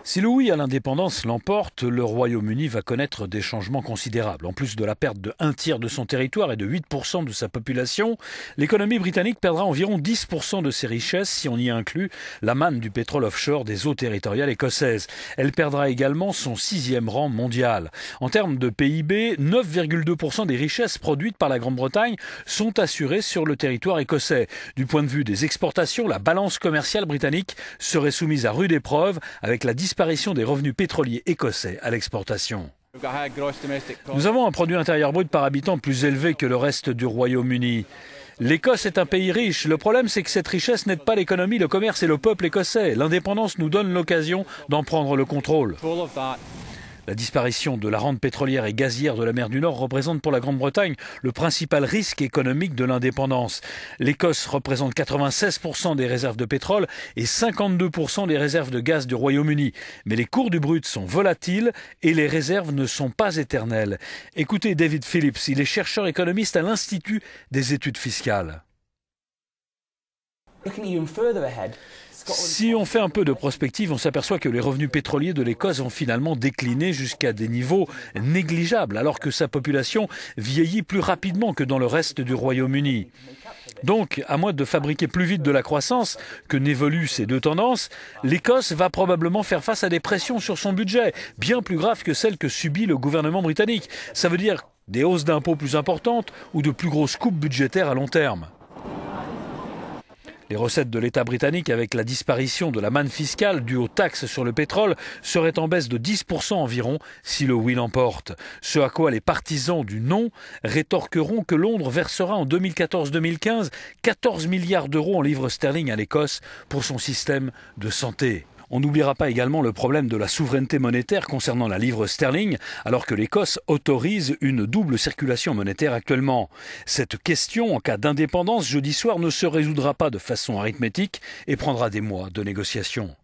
Si le oui à l'indépendance l'emporte, le Royaume-Uni va connaître des changements considérables. En plus de la perte de 1/3 de son territoire et de 8% de sa population, l'économie britannique perdra environ 10% de ses richesses si on y inclut la manne du pétrole offshore des eaux territoriales écossaises. Elle perdra également son 6e rang mondial. En termes de PIB, 9,2% des richesses produites par la Grande-Bretagne sont assurées sur le territoire écossais. Du point de vue des exportations, la balance commerciale britannique serait soumise à rude épreuve avec la disparition des revenus pétroliers écossais à l'exportation. Nous avons un produit intérieur brut par habitant plus élevé que le reste du Royaume-Uni. L'Écosse est un pays riche. Le problème, c'est que cette richesse n'aide pas l'économie, le commerce et le peuple écossais. L'indépendance nous donne l'occasion d'en prendre le contrôle. La disparition de la rente pétrolière et gazière de la mer du Nord représente pour la Grande-Bretagne le principal risque économique de l'indépendance. L'Écosse représente 96% des réserves de pétrole et 52% des réserves de gaz du Royaume-Uni. Mais les cours du brut sont volatiles et les réserves ne sont pas éternelles. Écoutez David Phillips, il est chercheur économiste à l'Institut des études fiscales. Si on fait un peu de prospective, on s'aperçoit que les revenus pétroliers de l'Écosse vont finalement décliner jusqu'à des niveaux négligeables, alors que sa population vieillit plus rapidement que dans le reste du Royaume-Uni. Donc, à moins de fabriquer plus vite de la croissance que n'évoluent ces deux tendances, l'Écosse va probablement faire face à des pressions sur son budget, bien plus graves que celles que subit le gouvernement britannique. Ça veut dire des hausses d'impôts plus importantes ou de plus grosses coupes budgétaires à long terme. Les recettes de l'État britannique, avec la disparition de la manne fiscale due aux taxes sur le pétrole, seraient en baisse de 10% environ si le oui l'emporte. Ce à quoi les partisans du non rétorqueront que Londres versera en 2014-2015 14 milliards d'euros en livres sterling à l'Écosse pour son système de santé. On n'oubliera pas également le problème de la souveraineté monétaire concernant la livre sterling, alors que l'Écosse autorise une double circulation monétaire actuellement. Cette question, en cas d'indépendance jeudi soir, ne se résoudra pas de façon arithmétique et prendra des mois de négociations.